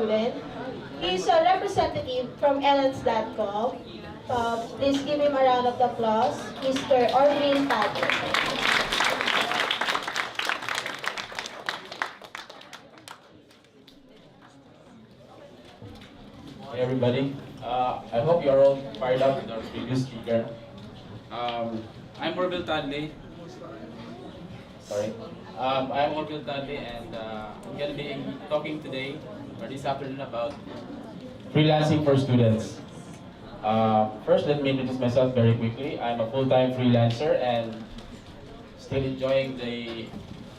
student. He's a representative from Elance.com. Please give him a round of applause, Mr. Orville Tadle. Hey everybody, I hope you're all fired up with our previous speaker. I'm Orville Tadle. Sorry. I'm Orville Tadle and I'm going to be talking today or this afternoon about freelancing for students. First, let me introduce myself very quickly. I'm a full-time freelancer and still enjoying the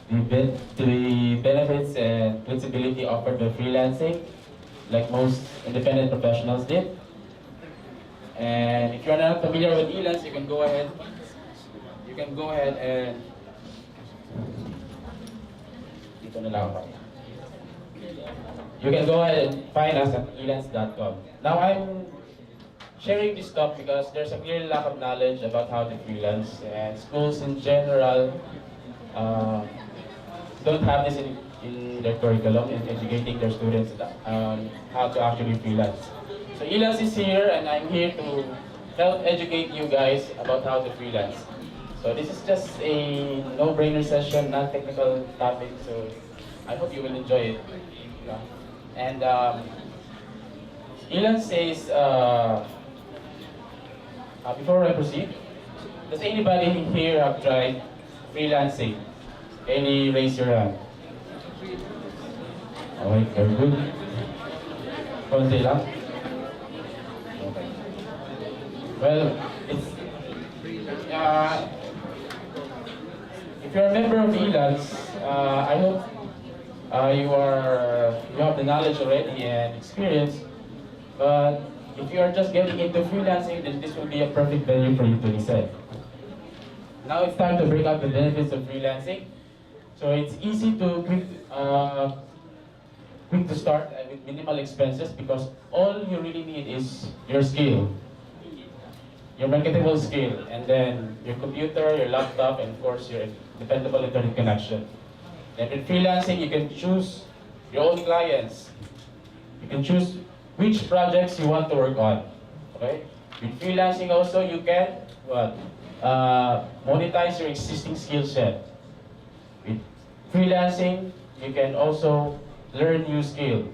benefits and flexibility offered by freelancing, like most independent professionals did. And if you're not familiar with Elance, you can go ahead and you can go ahead and find us at elance.com. Now I'm sharing this talk because there's a clear lack of knowledge about how to freelance, and schools in general don't have this in their curriculum in educating their students on how to actually freelance. So Elance is here and I'm here to help educate you guys about how to freelance. So this is just a no-brainer session, non-technical topic, so I hope you will enjoy it. Yeah. And Elance says, before I proceed, does anybody here have tried freelancing? Any raise your hand? Alright, very good. Konti lang? Okay. Well, it's if you're a member of Elance, I hope you have the knowledge already and experience. But if you are just getting into freelancing, then this will be a perfect venue for you to listen. Now it's time to break out the benefits of freelancing. So it's easy to quick to start with minimal expenses because all you really need is your skill, your marketable skill, and then your computer, your laptop, and of course your dependable internet connection. And with freelancing, you can choose your own clients. You can choose which projects you want to work on. Okay? With freelancing also, you can monetize your existing skill set. With freelancing, you can also learn new skills.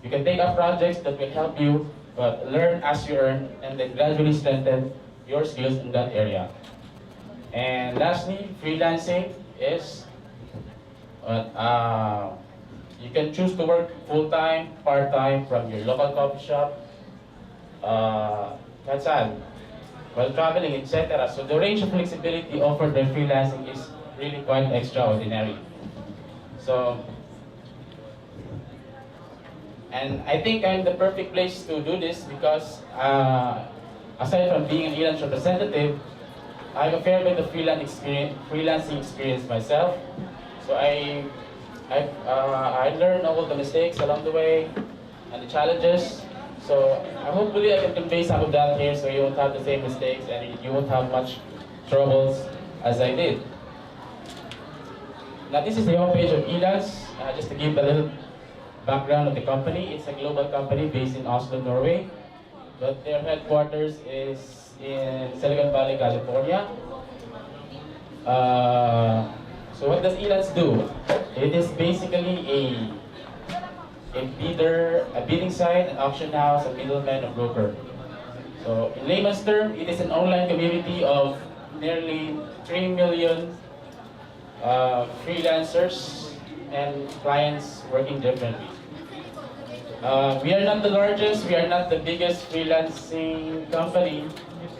You can take up projects that will help you learn as you earn and then gradually strengthen your skills in that area. And lastly, freelancing is you can choose to work full-time, part-time from your local coffee shop, that's all, while traveling, etc. So the range of flexibility offered by freelancing is really quite extraordinary. So, and I think I'm the perfect place to do this because aside from being an Elance representative, I have a fair bit of freelancing experience myself. So I learned all the mistakes along the way and the challenges. So hopefully I can convey some of that here so you won't have the same mistakes and you won't have much troubles as I did. Now this is the homepage of Elance. Just to give a little background of the company, it's a global company based in Oslo, Norway, but their headquarters is in Silicon Valley, California. So what does Elance do? It is basically a bidding site, an auction house, a middleman, a broker. So in layman's term, it is an online community of nearly 3 million freelancers and clients working differently. We are not the largest, we are not the biggest freelancing company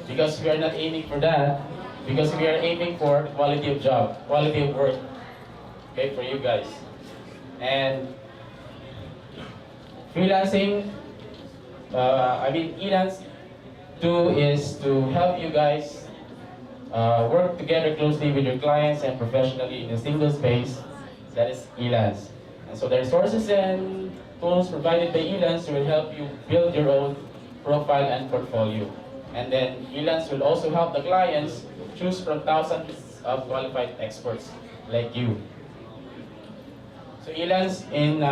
because we are not aiming for that, because we are aiming for quality of job, quality of work, okay, for you guys. And freelancing, Elance do is to help you guys work together closely with your clients and professionally in a single space, that is Elance. And so the resources and tools provided by Elance will help you build your own profile and portfolio. And then Elance will also help the clients choose from thousands of qualified experts like you. So Elance, in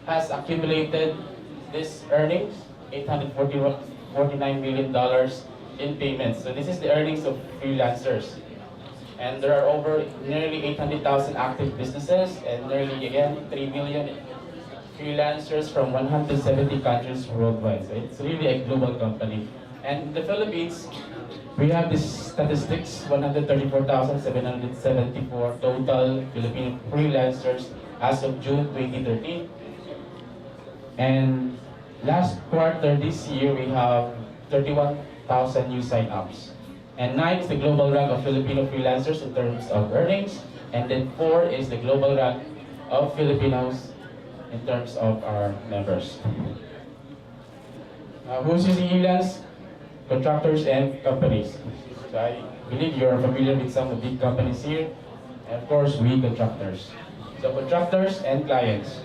has accumulated this earnings, $849 million in payments. So this is the earnings of freelancers. And there are over nearly 800,000 active businesses and nearly again 3 million freelancers from 170 countries worldwide. So it's really a global company. And in the Philippines, we have these statistics, 134,774 total Filipino freelancers as of June 2013. And last quarter this year, we have 31,000 new sign-ups. And 9 is the global rank of Filipino freelancers in terms of earnings. And then 4 is the global rank of Filipinos in terms of our members. Who's using Elance? Contractors and companies. So I believe you are familiar with some of the big companies here. And of course, we contractors. So contractors and clients.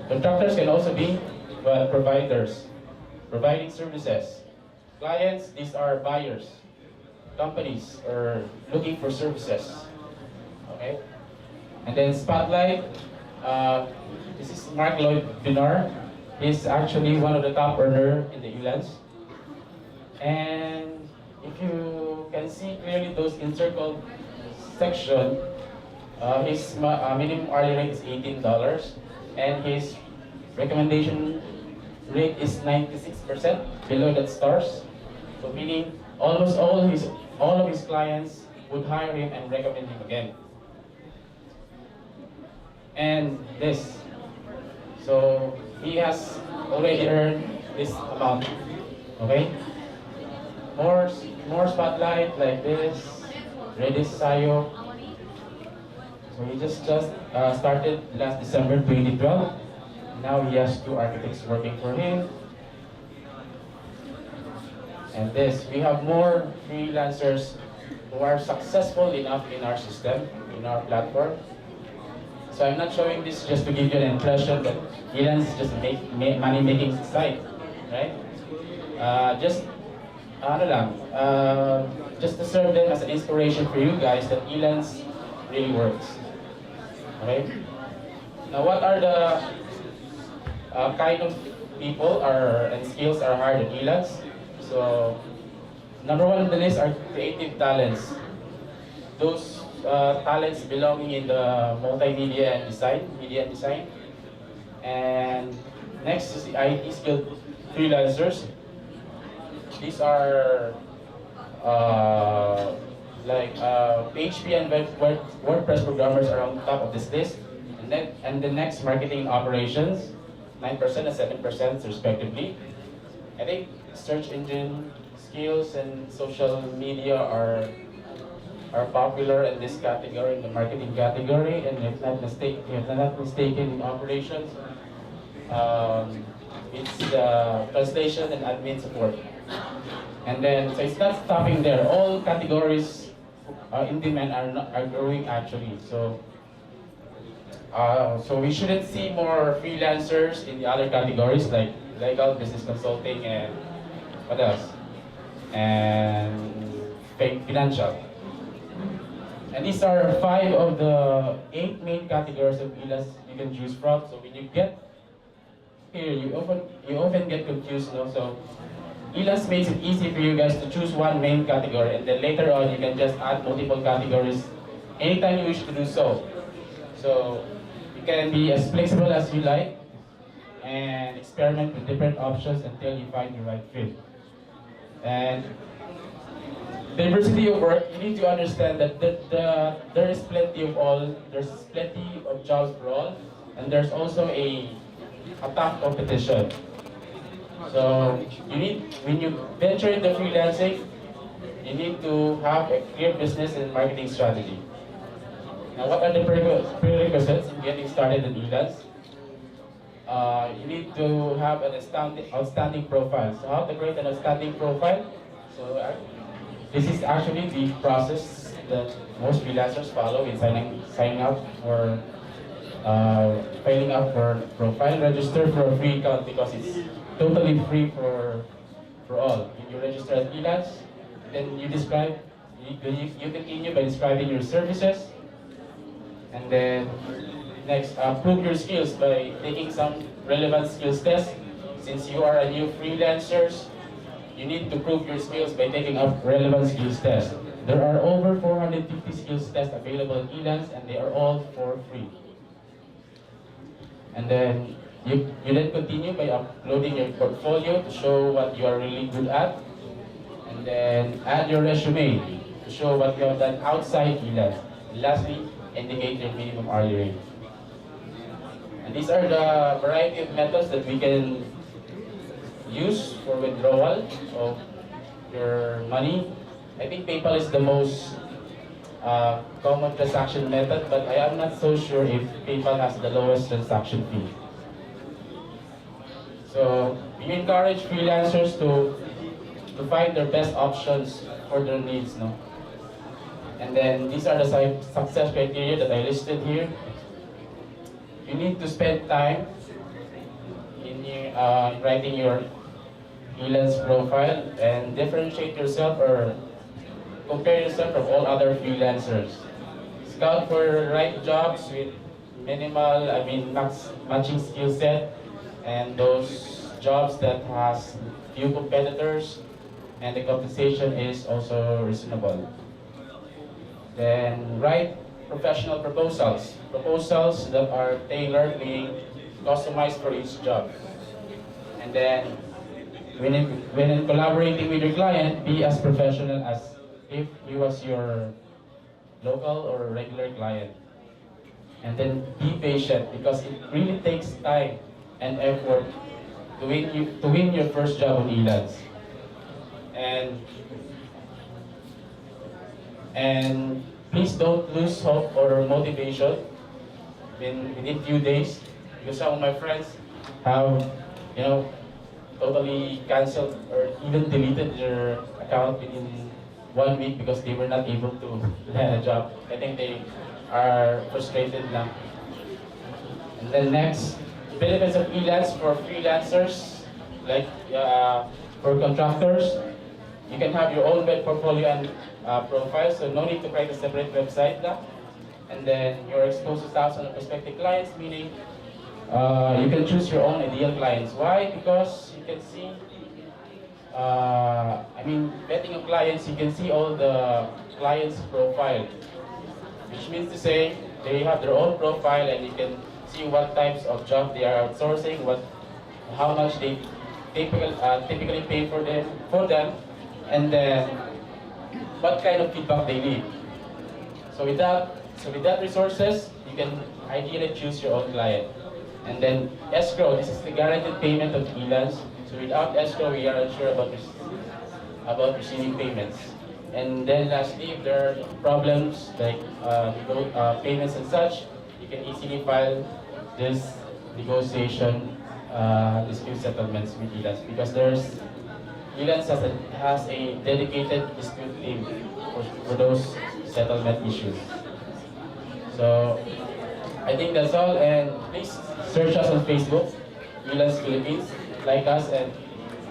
Contractors can also be providers, providing services. Clients, these are buyers. Companies are looking for services. Okay? And then Spotlight, this is Mark Lloyd Binar. He's actually one of the top earner in the Elance. And if you can see clearly those encircled section, his minimum hourly rate is $18, and his recommendation rate is 96%, below that stars. So meaning almost all of his clients would hire him and recommend him again. And this, so he has already earned this amount. Okay. More Spotlight like this, Redis Sayo. So he just started last December 2012. Now he has 2 architects working for him. And this, we have more freelancers who are successful enough in our system, in our platform. So I'm not showing this just to give you an impression that Elance is just a money-making site, right? Just to serve them as an inspiration for you guys that Elance really works. Okay? Now, what are the kind of people and skills are hired at Elance? So, number 1 on the list are creative talents. Those talents belonging in the multimedia and design, media and design. And next is the IT skilled freelancers. These are PHP and WordPress programmers are on top of this list. And the next, marketing operations, 9% and 7% respectively. I think search engine skills and social media are popular in this category, in the marketing category. And if I'm not mistaken, in operations, it's translation and admin support. And then, so it's not stopping there. All categories in demand are growing actually. So we shouldn't see more freelancers in the other categories like legal, business consulting, and what else? And financial. And these are 5 of the 8 main categories of Elance you can choose from. So when you get here, you often get confused, So Elance makes it easy for you guys to choose one main category, and then later on you can just add multiple categories anytime you wish to do so. So you can be as flexible as you like and experiment with different options until you find the right fit. And diversity of work, you need to understand that there is plenty of jobs for all, and there's also a tough competition. So when you venture into freelancing, you need to have a clear business and marketing strategy. Now, what are the prerequisites in getting started in Elance? You need to have an outstanding profile. So how to create an outstanding profile? So this is actually the process that most freelancers follow in signing up for filling up for profile. Register for a free account because it's totally free for all. When you register at Elance, then you continue by describing your services, and then Next, prove your skills by taking some relevant skills test. Since you are a new freelancers, you need to prove your skills by taking up relevant skills test. There are over 450 skills tests available in Elance, and they are all for free. And then you then continue by uploading your portfolio to show what you are really good at. And then add your resume to show what you have done outside Elance. And lastly, indicate your minimum hourly rate. And these are the variety of methods that we can use for withdrawal of your money. I think PayPal is the most common transaction method, but I am not so sure if PayPal has the lowest transaction fee. So we encourage freelancers to find their best options for their needs, no? And then these are the success criteria that I listed here. You need to spend time in writing your Elance profile and differentiate yourself or compare yourself from all other freelancers. Scout for right jobs with matching skill set, and those jobs that has few competitors and the compensation is also reasonable. Then write professional proposals. Proposals that are tailored, being customized for each job. And then when collaborating with your client, be as professional as if he was your local or regular client. And then be patient, because it really takes time and effort to win your first job on Elance. And please don't lose hope or motivation within few days, because some of my friends have, totally canceled or even deleted their account within 1 week because they were not able to land a job. I think they are frustrated now. And then next, benefits of Elance for freelancers, like for contractors. You can have your own web portfolio and profile, so no need to create a separate website now. And then you're exposed to thousands of prospective clients, meaning you can choose your own ideal clients. Why? Because you can see, vetting of clients, you can see all the clients' profile, which means to say they have their own profile, and you can see what types of job they are outsourcing, how much they typically pay for them, and then what kind of feedback they need. So with that resources, you can ideally choose your own client. And then escrow, this is the guaranteed payment of Elance. So without escrow, we are unsure about receiving payments. And then lastly, if there are problems like payments and such, you can easily file this negotiation dispute settlements with Elance, because Elance has a dedicated dispute team for those settlement issues. So I think that's all, and please search us on Facebook, Elance Philippines, like us, and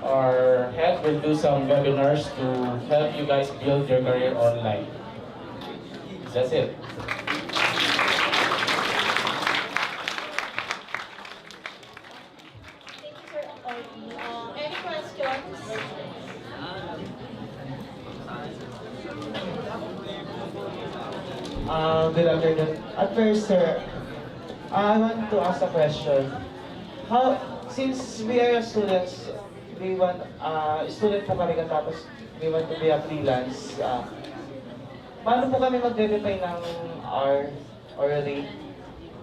our head will do some webinars to help you guys build your career online. That's it. Thank you, Sir Orville. Any questions? Good afternoon. At first, sir, I want to ask a question. Since we are students, student po kami tapos we want to be a freelance, paano po kami magde-define ng hour or rate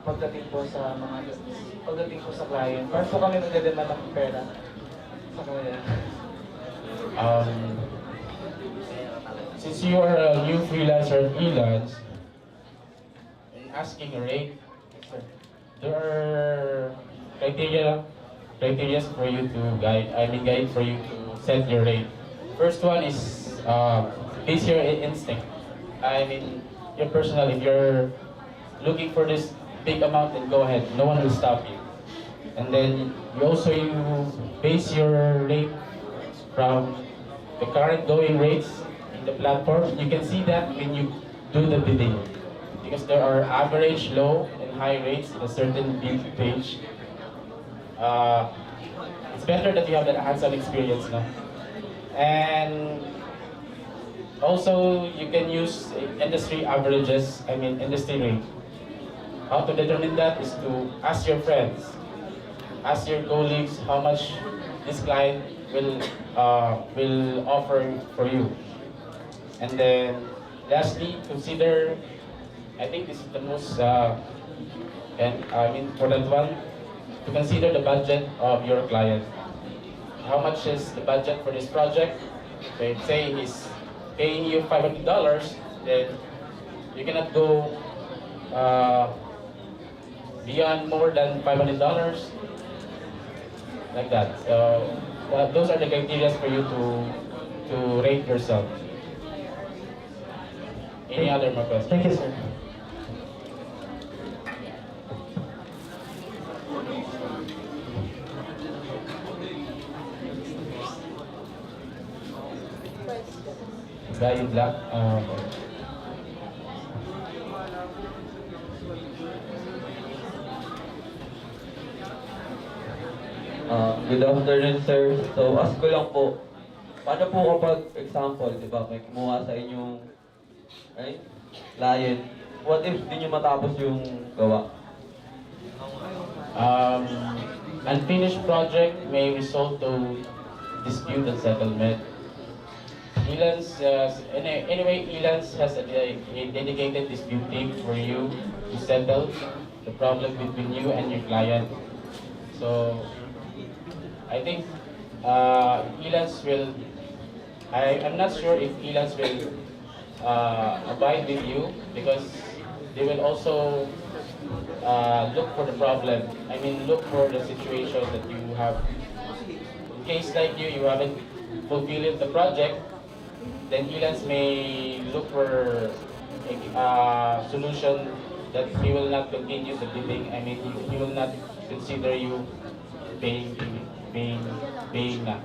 pagdating po sa client? Paano po kami magde-demand ng pera sa client? Since you are a new freelancer at Elance, asking a rate, there are criteria for you to guide for you to set your rate. First one is base your instinct. Your personal. If you're looking for this big amount, then go ahead. No one will stop you. And then you base your rate from the current going rates in the platform. You can see that when you do the bidding, because there are average, low, and high rates in a certain build page, it's better that you have that hands-on experience, no? And also, you can use industry averages, industry rate. How to determine that is to ask your friends, ask your colleagues how much this client will offer for you. And then, lastly, consider, I think this is the most important one, to consider the budget of your client. How much is the budget for this project? So say he's paying you $500, then you cannot go beyond more than $500, like that. So those are the criteria for you to rate yourself. Any other more questions? Thank you, sir. Guy in black. Good afternoon, sir. So, ask ko lang po, paano po kapag, example, di ba, may kumuha sa inyong, right, client, what if di nyo matapos yung gawa? Unfinished project may result to dispute and settlement. Elance, anyway, Elance has a dedicated dispute team for you to settle the problem between you and your client. So, I think Elance will, I'm not sure if Elance will abide with you because they will also look for the problem. Look for the situation that you have. In case like you haven't fulfilled the project, then Elance may look for a solution that he will not continue the bidding. He will not consider you paying na.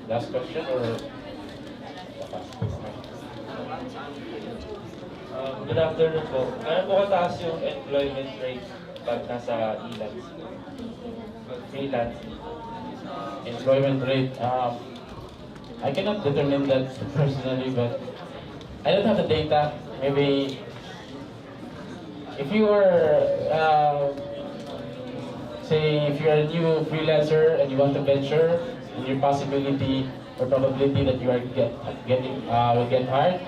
Last question or? Good afternoon po. Gano'n po kataas yung employment rate pag nasa Elance? Freelance. Employment rate. I cannot determine that personally, but I don't have the data. Maybe if you are, say, if you're a new freelancer and you want to venture, and your possibility or probability that you are will get hired,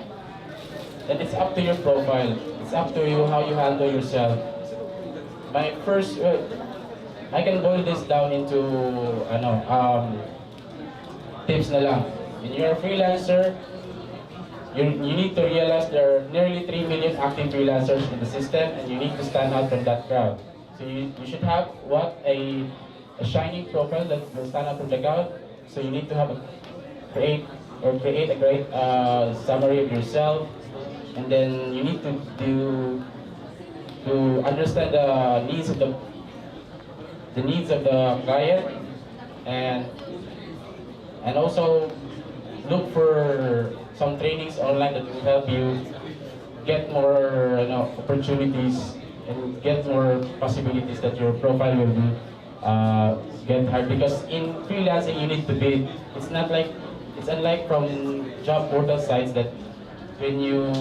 then it's up to your profile. It's up to you how you handle yourself. My first, I can boil this down into tips na lang. When you're a freelancer, you need to realize there are nearly 3 million active freelancers in the system, and you need to stand out from that crowd. So you should have a shining profile that will stand out from the crowd. So you need to have create a great summary of yourself, and then you need to understand the needs of the client, and also look for some trainings online that will help you get more opportunities and get more possibilities that your profile will be get hired. Because in freelancing you need to bid. It's unlike from job portal sites that when you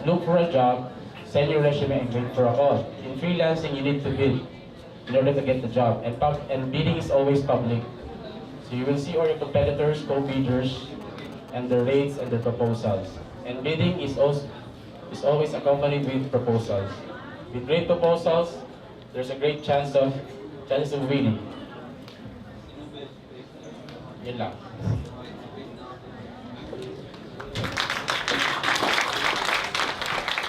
look for a job, send your resume and wait for a call. In freelancing you need to bid in order to get the job, and bidding is always public. So you will see all your competitors, co-bidders, and their rates and their proposals. And bidding is always accompanied with proposals. With great proposals, there's a great chance of winning. Yun lang.